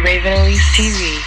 Raven ELYSE TV.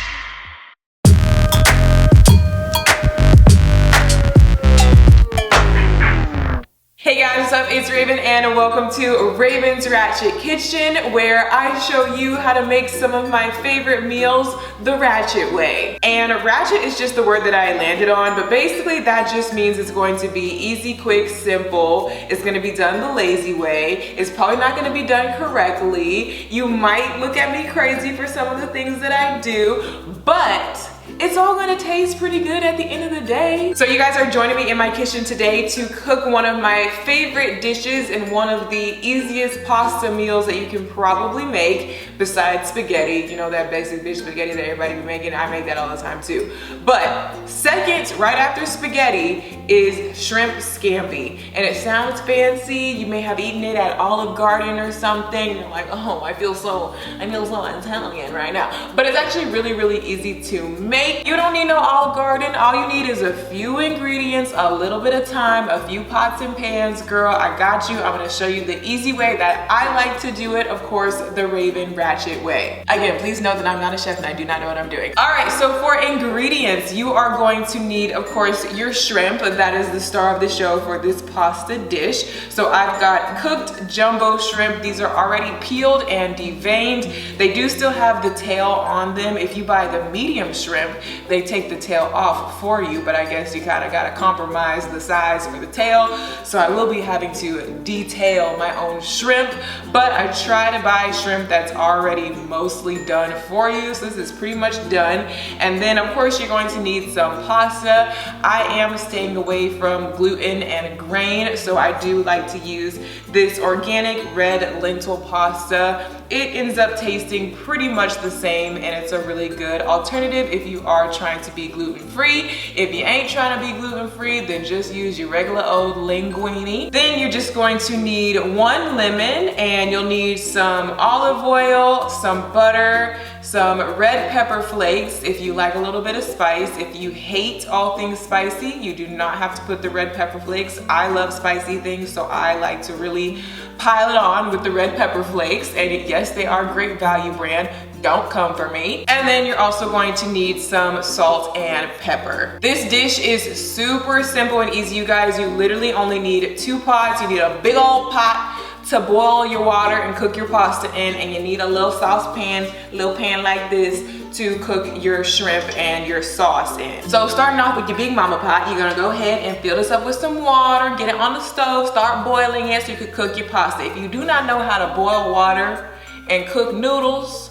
Hey guys, what's up? It's Raven and welcome to Raven's Ratchet Kitchen, where I show you how to make some of my favorite meals the Ratchet way. And Ratchet is just the word that I landed on, but basically that just means it's going to be easy, quick, simple. It's going to be done the lazy way. It's probably not going to be done correctly. You might look at me crazy for some of the things that I do, but it's all gonna taste pretty good at the end of the day. So you guys are joining me in my kitchen today to cook one of my favorite dishes and one of the easiest pasta meals that you can probably make besides spaghetti. You know, that basic dish spaghetti that everybody be making. I make that all the time too. But second, right after spaghetti, is shrimp scampi. And it sounds fancy. You may have eaten it at Olive Garden or something. You're like, oh, I feel so Italian right now. But it's actually really, really easy to make. You don't need no Olive Garden. All you need is a few ingredients, a little bit of time, a few pots and pans. Girl, I got you. I'm gonna show you the easy way that I like to do it. Of course, the Raven Ratchet way. Again, please know that I'm not a chef and I do not know what I'm doing. All right, so for ingredients, you are going to need, of course, your shrimp. That is the star of the show for this pasta dish. So I've got cooked jumbo shrimp. These are already peeled and deveined. They do still have the tail on them. If you buy the medium shrimp, they take the tail off for you, but I guess you kind of got to compromise the size for the tail. So I will be having to detail my own shrimp, but I try to buy shrimp that's already mostly done for you. So this is pretty much done. And then of course you're going to need some pasta. I am staying away from gluten and grain, so I do like to use this organic red lentil pasta. It ends up tasting pretty much the same, and it's a really good alternative if you are trying to be gluten-free. If you ain't trying to be gluten-free, then just use your regular old linguine. Then you're just going to need 1 lemon, and you'll need some olive oil, some butter, some red pepper flakes if you like a little bit of spice. If you hate all things spicy, you do not have to put the red pepper flakes. I love spicy things, so I like to really pile it on with the red pepper flakes. And yes, they are great value brand. Don't come for me. And then you're also going to need some salt and pepper. This dish is super simple and easy, you guys. You literally only need 2 pots. You need a big old pot to boil your water and cook your pasta in, and you need a little saucepan, little pan like this to cook your shrimp and your sauce in. So starting off with your big mama pot, you're gonna go ahead and fill this up with some water, get it on the stove, start boiling it so you can cook your pasta. If you do not know how to boil water and cook noodles,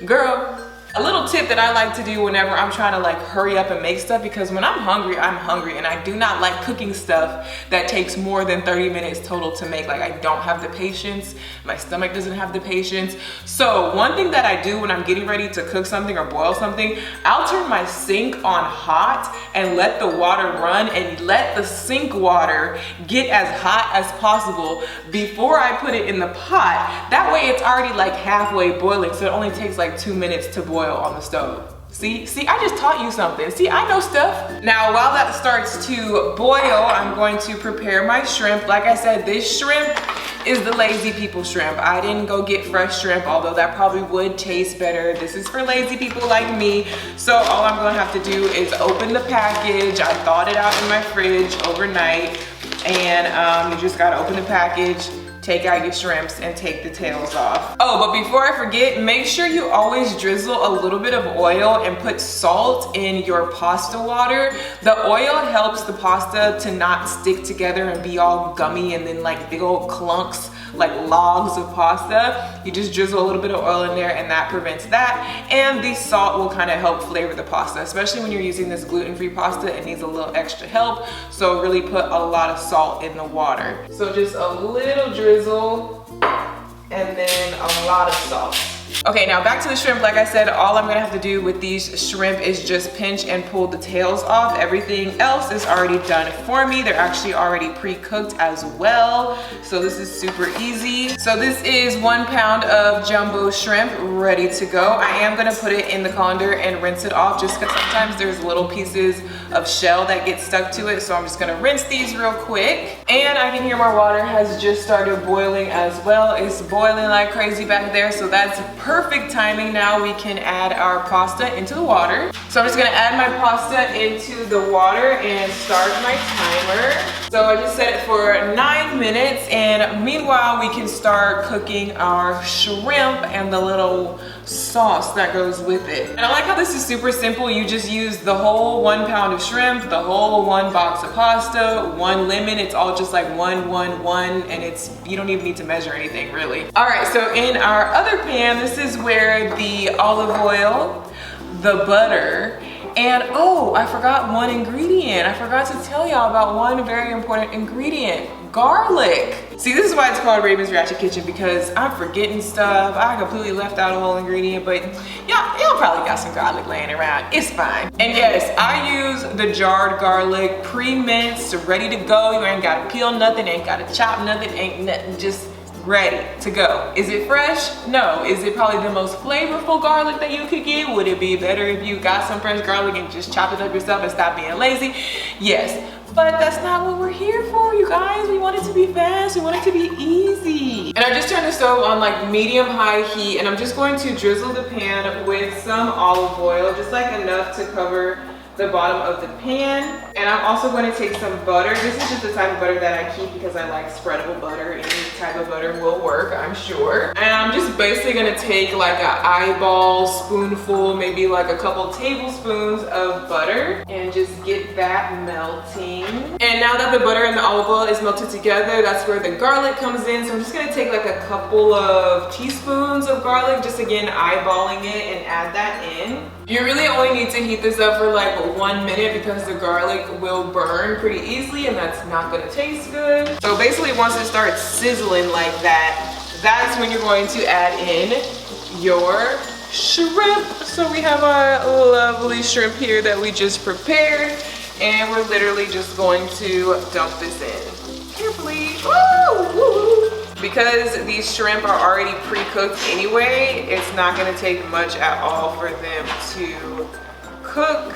girl, a little tip that I like to do whenever I'm trying to like hurry up and make stuff, because when I'm hungry, and I do not like cooking stuff that takes more than 30 minutes total to make. Like, I don't have the patience. My stomach doesn't have the patience. So one thing that I do when I'm getting ready to cook something or boil something, I'll turn my sink on hot and let the water run and let the sink water get as hot as possible before I put it in the pot. That way it's already like halfway boiling, so it only takes like 2 minutes to boil on the stove. See, I just taught you something. See, I know stuff. Now, while that starts to boil, I'm going to prepare my shrimp. Like I said, this shrimp is the lazy people shrimp. I didn't go get fresh shrimp, although that probably would taste better. This is for lazy people like me. So all I'm gonna have to do is open the package. I thawed it out in my fridge overnight, and you just gotta open the package, take out your shrimps, and take the tails off. Oh, but before I forget, make sure you always drizzle a little bit of oil and put salt in your pasta water. The oil helps the pasta to not stick together and be all gummy and then like big old clunks, like logs of pasta. You just drizzle a little bit of oil in there and that prevents that. And the salt will kind of help flavor the pasta, especially when you're using this gluten-free pasta. It needs a little extra help. So really put a lot of salt in the water. So just a little drizzle and then a lot of salt. Okay, now back to the shrimp. Like I said, all I'm gonna have to do with these shrimp is just pinch and pull the tails off. Everything else is already done for me. They're actually already pre-cooked as well. So this is super easy. So this is 1 pound of jumbo shrimp ready to go. I am gonna put it in the colander and rinse it off, just because sometimes there's little pieces of shell that get stuck to it. So I'm just gonna rinse these real quick. And I can hear my water has just started boiling as well. It's boiling like crazy back there, so that's perfect timing. Now we can add our pasta into the water. So I'm just gonna add my pasta into the water and start my timer. So I just set it for 9 minutes, and meanwhile we can start cooking our shrimp and the little sauce that goes with it. And I like how this is super simple. You just use the whole 1 pound of shrimp, the whole 1 box of pasta, 1 lemon. It's all just like 1, 1, 1, and you don't even need to measure anything really. All right, so in our other pan, this is where the olive oil, the butter, and oh, I forgot one ingredient. I forgot to tell y'all about one very important ingredient: garlic. See, this is why it's called Raven's Ratchet Kitchen, because I'm forgetting stuff. I completely left out a whole ingredient, but y'all probably got some garlic laying around. It's fine. And yes, I use the jarred garlic, pre-minced, ready to go. You ain't gotta peel nothing, ain't gotta chop nothing, ain't nothing, just ready to go. Is it fresh? No. Is it probably the most flavorful garlic that you could get? Would it be better if you got some fresh garlic and just chopped it up yourself and stopped being lazy? Yes, but that's not what we're here for, you guys. We want it to be fast, we want it to be easy. And I just turned the stove on like medium-high heat, and I'm just going to drizzle the pan with some olive oil, just like enough to cover the bottom of the pan. And I'm also going to take some butter. This is just the type of butter that I keep because I like spreadable butter. Any type of butter will work, I'm sure. And I'm just basically going to take like an eyeball spoonful, maybe like a couple tablespoons of butter, and just get that melting. And now that the butter and the olive oil is melted together, that's where the garlic comes in. So I'm just going to take like a couple of teaspoons of garlic, just again eyeballing it, and add that in. You really only need to heat this up for like 1 minute because the garlic will burn pretty easily, and that's not gonna taste good. So basically once it starts sizzling like that, that's when you're going to add in your shrimp. So we have our lovely shrimp here that we just prepared, and we're literally just going to dump this in carefully. Woo! Woo! Because these shrimp are already pre-cooked anyway, it's not gonna take much at all for them to cook.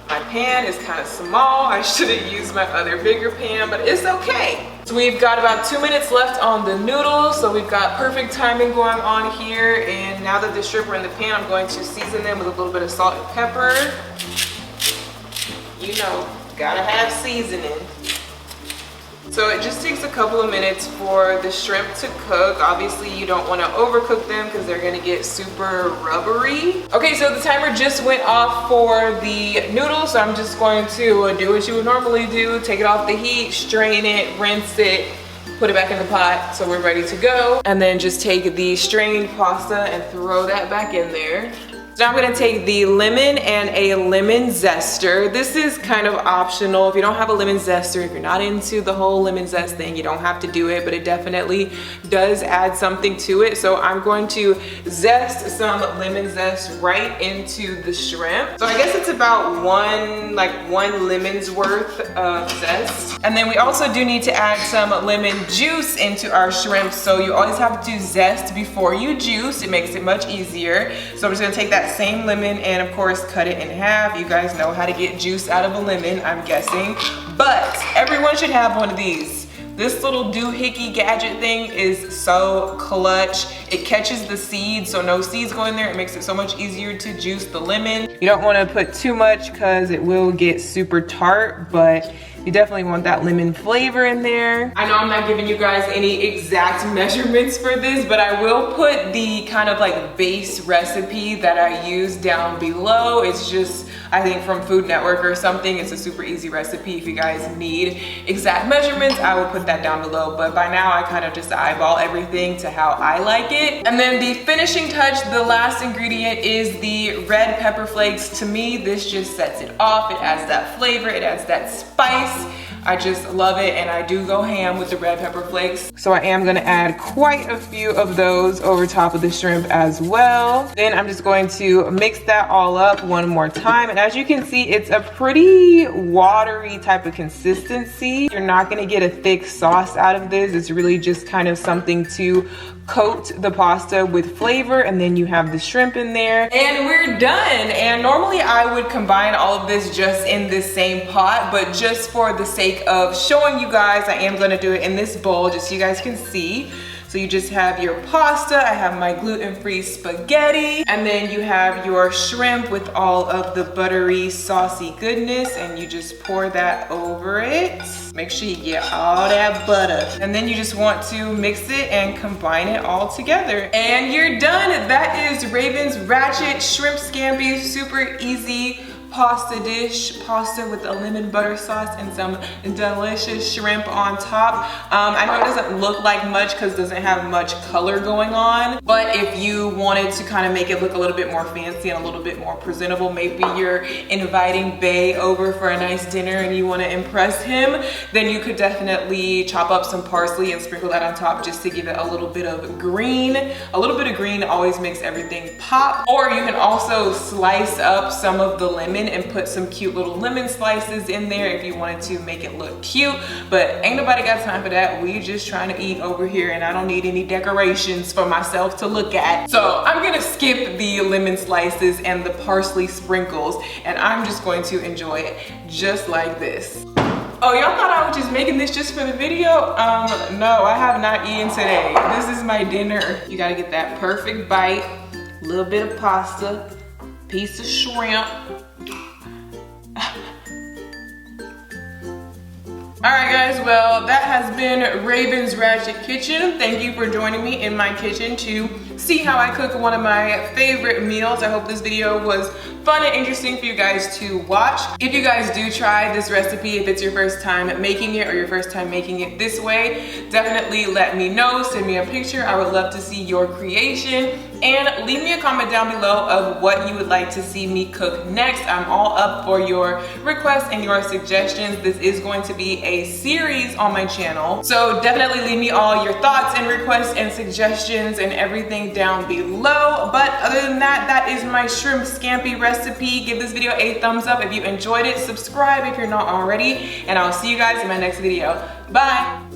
My pan is kind of small. I should have used my other bigger pan, but it's okay. So we've got about 2 minutes left on the noodles, so we've got perfect timing going on here. And now that the shrimp are in the pan, I'm going to season them with a little bit of salt and pepper. You know, gotta have seasoning. So it just takes a couple of minutes for the shrimp to cook. Obviously you don't want to overcook them because they're going to get super rubbery. Okay, so the timer just went off for the noodles, so I'm just going to do what you would normally do. Take it off the heat, strain it, rinse it, put it back in the pot so we're ready to go. And then just take the strained pasta and throw that back in there. So now I'm gonna take the lemon and a lemon zester. This is kind of optional. If you don't have a lemon zester, if you're not into the whole lemon zest thing, you don't have to do it, but it definitely does add something to it. So I'm going to zest some lemon zest right into the shrimp. So I guess it's about one lemon's worth of zest. And then we also do need to add some lemon juice into our shrimp. So you always have to zest before you juice. It makes it much easier. So I'm just gonna take that same lemon and of course cut it in half. You guys know how to get juice out of a lemon, I'm guessing. But everyone should have one of these. This little doohickey gadget thing is so clutch. It catches the seeds, so no seeds go in there. It makes it so much easier to juice the lemon. You don't want to put too much because it will get super tart, but you definitely want that lemon flavor in there. I know I'm not giving you guys any exact measurements for this, but I will put the kind of like base recipe that I use down below. It's just, I think from Food Network or something. It's a super easy recipe. If you guys need exact measurements, I will put that down below. But by now I kind of just eyeball everything to how I like it. And then the finishing touch, the last ingredient is the red pepper flakes. To me, this just sets it off. It adds that flavor, it adds that spice. I just love it, and I do go ham with the red pepper flakes. So I am gonna add quite a few of those over top of the shrimp as well. Then I'm just going to mix that all up one more time. And as you can see, it's a pretty watery type of consistency. You're not gonna get a thick sauce out of this. It's really just kind of something to coat the pasta with flavor, and then you have the shrimp in there and we're done. And normally I would combine all of this just in this same pot, but just for the sake of showing you guys, I am gonna do it in this bowl just so you guys can see. So you just have your pasta, I have my gluten-free spaghetti, and then you have your shrimp with all of the buttery, saucy goodness, and you just pour that over it. Make sure you get all that butter. And then you just want to mix it and combine it all together. And you're done. That is Raven's Ratchet Shrimp Scampi. Super easy pasta dish, pasta with a lemon butter sauce and some delicious shrimp on top. I know it doesn't look like much because it doesn't have much color going on, but if you wanted to kind of make it look a little bit more fancy and a little bit more presentable, maybe you're inviting Bae over for a nice dinner and you want to impress him, then you could definitely chop up some parsley and sprinkle that on top just to give it a little bit of green. A little bit of green always makes everything pop. Or you can also slice up some of the lemon and put some cute little lemon slices in there if you wanted to make it look cute, but ain't nobody got time for that. We just trying to eat over here and I don't need any decorations for myself to look at. So I'm gonna skip the lemon slices and the parsley sprinkles and I'm just going to enjoy it just like this. Oh, y'all thought I was just making this just for the video? No, I have not eaten today. This is my dinner. You gotta get that perfect bite, a little bit of pasta, piece of shrimp. Alright guys, well that has been Raven's Ratchet Kitchen. Thank you for joining me in my kitchen to see how I cook one of my favorite meals. I hope this video was fun and interesting for you guys to watch. If you guys do try this recipe, if it's your first time making it or your first time making it this way, definitely let me know, send me a picture. I would love to see your creation. And leave me a comment down below of what you would like to see me cook next. I'm all up for your requests and your suggestions. This is going to be a series on my channel. So definitely leave me all your thoughts and requests and suggestions and everything down below. But other than that, that is my shrimp scampi recipe. Give this video a thumbs up if you enjoyed it. Subscribe if you're not already. And I'll see you guys in my next video. Bye.